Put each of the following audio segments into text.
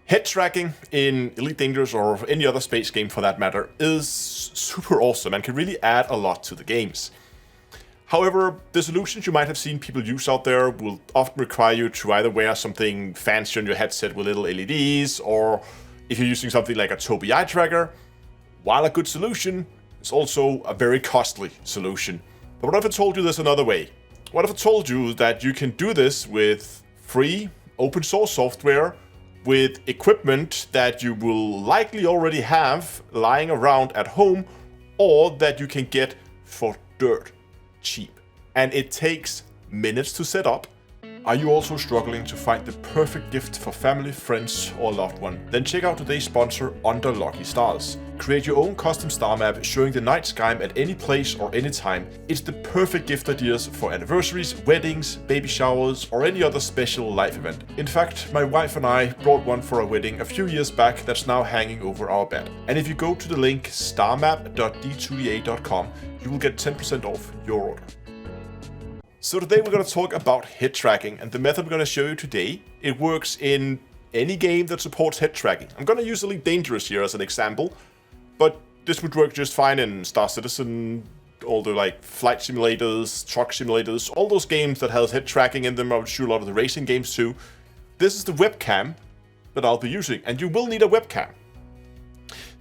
Head tracking in Elite Dangerous or any other space game for that matter is super awesome and can really add a lot to the games. However, the solutions you might have seen people use out there will often require you to either wear something fancy on your headset with little LEDs, or if you're using something like a Tobii eye tracker, while a good solution, it's also a very costly solution. But what if I told you this another way? What if I told you that you can do this with free open source software with equipment that you will likely already have lying around at home, or that you can get for dirt cheap, and it takes minutes to set up? Are you also struggling to find the perfect gift for family, friends, or loved one? Then check out today's sponsor, Under Lucky Stars. Create your own custom star map showing the night sky at any place or any time. It's the perfect gift ideas for anniversaries, weddings, baby showers, or any other special life event. In fact, my wife and I brought one for a wedding a few years back that's now hanging over our bed. And if you go to the link starmap.d2ea.com, you will get 10% off your order. So today we're going to talk about head tracking, and the method we're going to show you today, it works in any game that supports head tracking. I'm going to use Elite Dangerous here as an example, but this would work just fine in Star Citizen, all the like flight simulators, truck simulators, all those games that has head tracking in them. I would shoot a lot of the racing games too. This is the webcam that I'll be using, and you will need a webcam.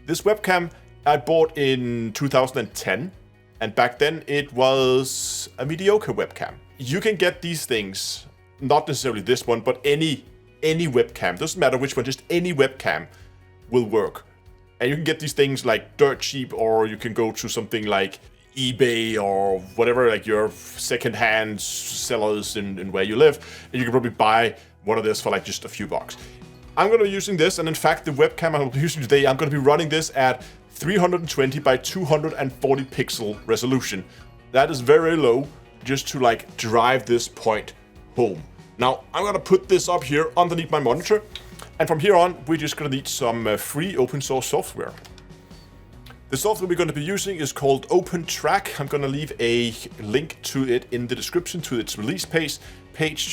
This webcam I bought in 2010. And back then it was a mediocre webcam. You can get these things, not necessarily this one, but any webcam. Doesn't matter which one, just any webcam will work. And you can get these things like dirt cheap, or you can go to something like eBay or whatever, like your second-hand sellers in where you live, and you can probably buy one of this for like just a few bucks. I'm going to be using this, and in fact the webcam I'll be using today, I'm going to be running this at 320 by 240 pixel resolution. That is very low, just to like drive this point home. Now I'm gonna put this up here underneath my monitor, and from here on we're just gonna need some free open source software. The software we're going to be using is called OpenTrack. I'm gonna leave a link to it in the description, to its release page.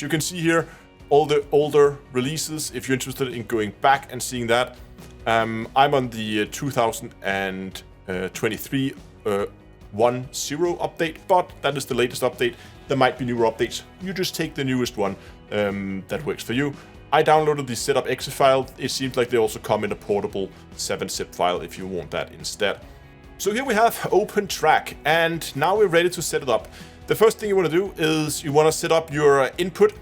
You can see here all the older releases if you're interested in going back and seeing that. I'm on the 2023 1.0 update, but that is the latest update. There might be newer updates. You just take the newest one that works for you. I downloaded the setup exe file. It seems like they also come in a portable 7-zip file if you want that instead. So here we have OpenTrack, and now we're ready to set it up. The first thing you want to do is you want to set up your input.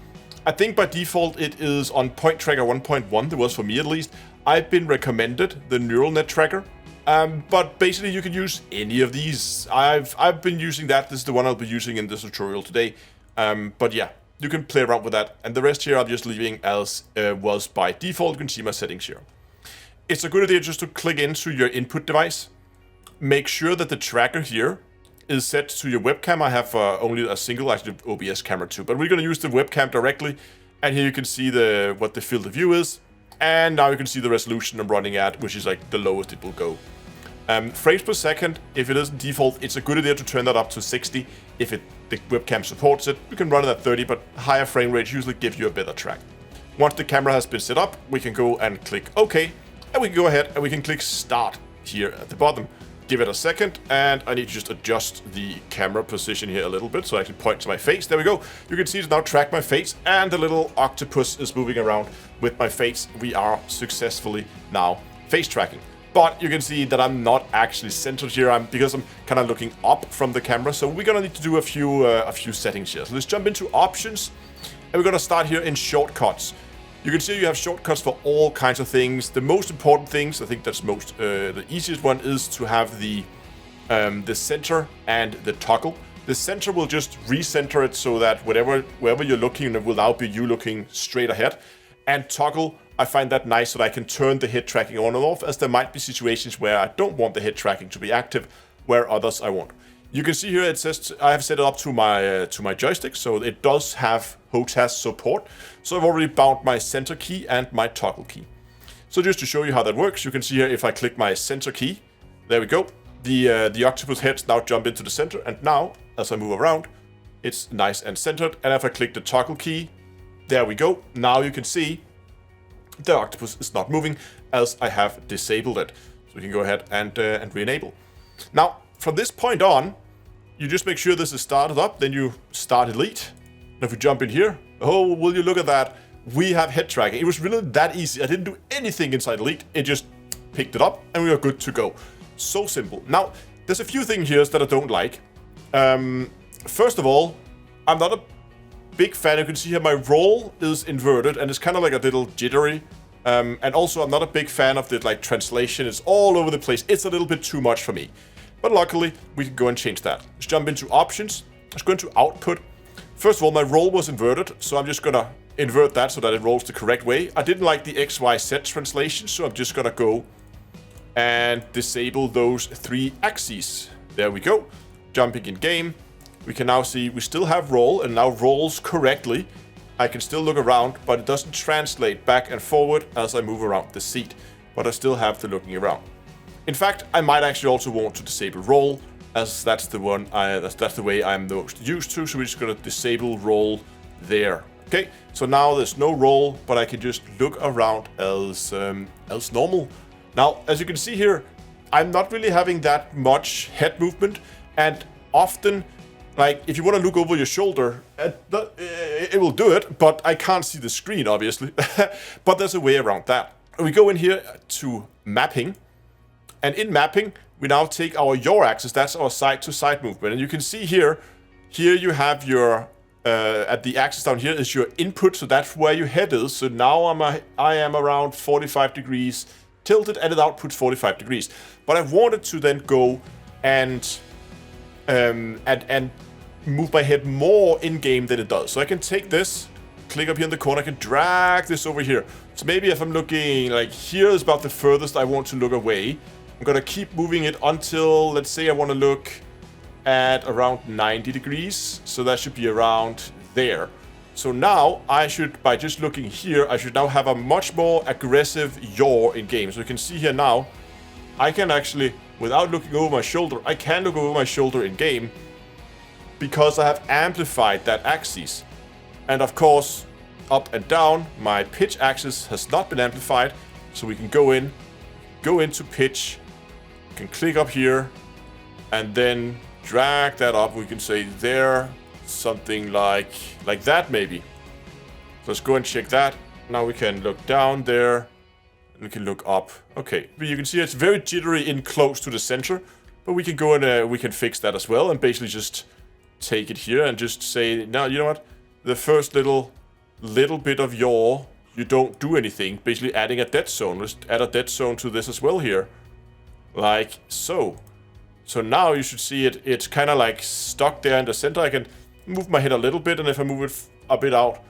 I think by default it is on Point Tracker 1.1. There was for me at least. I've been recommended the Neural Net Tracker, but basically you can use any of these. I've been using that. This is the one I'll be using in this tutorial today. But yeah, you can play around with that. And the rest here I'm just leaving as was by default. You can see my settings here. It's a good idea just to click into your input device. Make sure that the tracker here is set to your webcam. I have only a single, actually OBS camera too, but we're going to use the webcam directly. And here you can see what the field of view is. And now you can see the resolution I'm running at, which is like the lowest it will go. Frames per second, if it isn't default, it's a good idea to turn that up to 60. If the webcam supports it, you can run it at 30, but higher frame rates usually give you a better track. Once the camera has been set up, we can go and click OK. And we can go ahead and we can click Start here at the bottom. Give it a second, and I need to just adjust the camera position here a little bit so I can point to my face. There we go. You can see it's now tracked my face, and the little octopus is moving around with my face. We are successfully now face tracking. But you can see that I'm not actually centered here because I'm kind of looking up from the camera. So we're gonna need to do a few settings here. So let's jump into options, and we're gonna start here in shortcuts. You can see you have shortcuts for all kinds of things. The most important things, I think that's the easiest one, is to have the center and the toggle. The center will just recenter it so that wherever you're looking, it will now be you looking straight ahead. And toggle, I find that nice so that I can turn the head tracking on and off, as there might be situations where I don't want the head tracking to be active, where others I won't. You can see here it says I have set it up to my joystick, so it does have HOTAS support. So I've already bound my center key and my toggle key. So just to show you how that works, you can see here if I click my center key, there we go. The octopus heads now jump into the center, and now as I move around, it's nice and centered. And if I click the toggle key, there we go. Now you can see the octopus is not moving as I have disabled it. So we can go ahead and re-enable. Now, from this point on, you just make sure this is started up, then you start Elite. And if we jump in here, oh, will you look at that? We have head tracking. It was really that easy. I didn't do anything inside Elite. It just picked it up and we are good to go. So simple. Now, there's a few things here that I don't like. First of all, I'm not a big fan. You can see here my roll is inverted and it's kind of like a little jittery. And also I'm not a big fan of the like translation. It's all over the place. It's a little bit too much for me. But luckily, we can go and change that. Let's jump into options. Let's go into output. First of all, my roll was inverted, so I'm just gonna invert that so that it rolls the correct way. I didn't like the XYZ translation, so I'm just gonna go and disable those 3 axes. There we go. Jumping in game. We can now see we still have roll and now rolls correctly. I can still look around, but it doesn't translate back and forward as I move around the seat. But I still have the looking around. In fact, I might actually also want to disable roll, as that's the one that's the way I'm most used to. So we're just gonna disable roll there. Okay, so now there's no roll, but I can just look around as normal. Now, as you can see here, I'm not really having that much head movement, and often, like if you want to look over your shoulder, it will do it, but I can't see the screen, obviously. But there's a way around that. We go in here to mapping. And in mapping, we now take our yaw axis, that's our side-to-side movement. And you can see here you have your, at the axis down here is your input, so that's where your head is. So now I am around 45 degrees tilted, and it outputs 45 degrees. But I wanted to then go and move my head more in-game than it does. So I can take this, click up here in the corner, I can drag this over here. So maybe if I'm looking, like here is about the furthest I want to look away. I'm gonna keep moving it until, let's say I want to look at around 90 degrees. So that should be around there. So now I should, by just looking here, I should now have a much more aggressive yaw in game. So you can see here now, I can actually, without looking over my shoulder, I can look over my shoulder in game because I have amplified that axis. And of course, up and down, my pitch axis has not been amplified. So we can go into pitch, can click up here, and then drag that up. We can say there, something like that maybe. So let's go and check that. Now we can look down there, and we can look up. Okay, but you can see it's very jittery in close to the center, but we can go and we can fix that as well, and basically just take it here and just say, now you know what? The first little bit of yaw, you don't do anything. Basically adding a dead zone. Let's add a dead zone to this as well here. Like so. So now you should see it's kind of like stuck there in the center. I can move my head a little bit, and if I move it a bit out,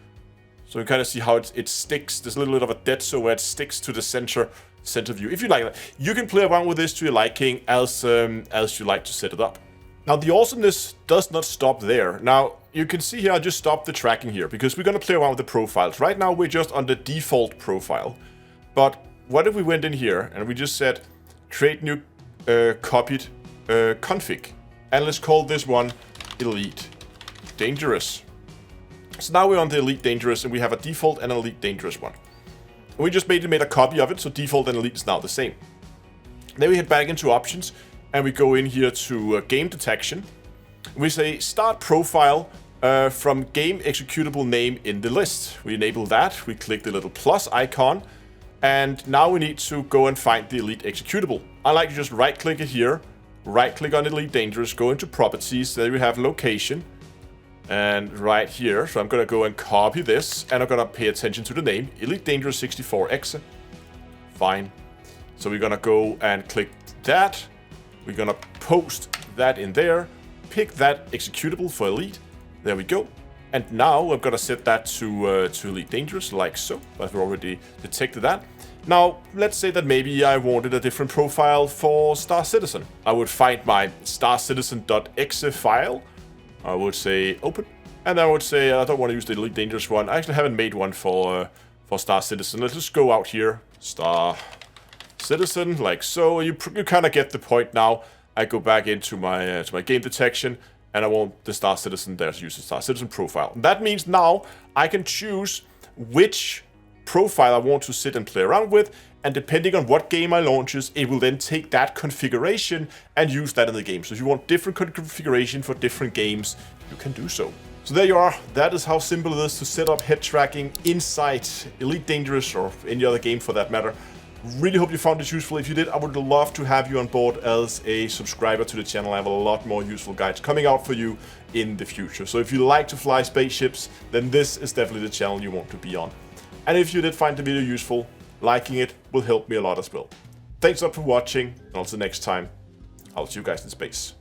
so you kind of see how it sticks. There's a little bit of a dead zone where it sticks to the center view. If you like that, you can play around with this to your liking as you like to set it up. Now the awesomeness does not stop there. Now you can see here I just stopped the tracking here because we're gonna play around with the profiles. Right now we're just on the default profile. But what if we went in here and we just said create new copied config, and let's call this one Elite Dangerous. So now we're on the Elite Dangerous, and we have a default and an Elite Dangerous one. And we just made a copy of it, so default and Elite is now the same. Then we head back into options, and we go in here to game detection. We say start profile from game executable name in the list. We enable that. We click the little plus icon, and now we need to go and find the Elite executable. I like to just right click it here, right click on Elite Dangerous, go into properties. There we have location, and right here. So I'm gonna go and copy this, and I'm gonna pay attention to the name Elite Dangerous 64X. Fine. So we're gonna go and click that. We're gonna post that in there, pick that executable for Elite. There we go. And now I'm gonna set that to Elite Dangerous, like so. I've already detected that. Now, let's say that maybe I wanted a different profile for Star Citizen. I would find my starcitizen.exe file. I would say open. And I would say I don't want to use the Elite Dangerous one. I actually haven't made one for Star Citizen. Let's just go out here. Star Citizen, like so. You kind of get the point now. I go back into my game detection, and I want the Star Citizen there to use the Star Citizen profile. That means now I can choose which profile I want to sit and play around with, and depending on what game I launches, it will then take that configuration and use that in the game. So if you want different configuration for different games, you can do so. So there you are. That is how simple it is to set up head tracking inside Elite Dangerous, or any other game for that matter. Really hope you found this useful. If you did, I would love to have you on board as a subscriber to the channel. I have a lot more useful guides coming out for you in the future. So if you like to fly spaceships, then this is definitely the channel you want to be on. And if you did find the video useful, liking it will help me a lot as well. Thanks a lot for watching, and until next time, I'll see you guys in space.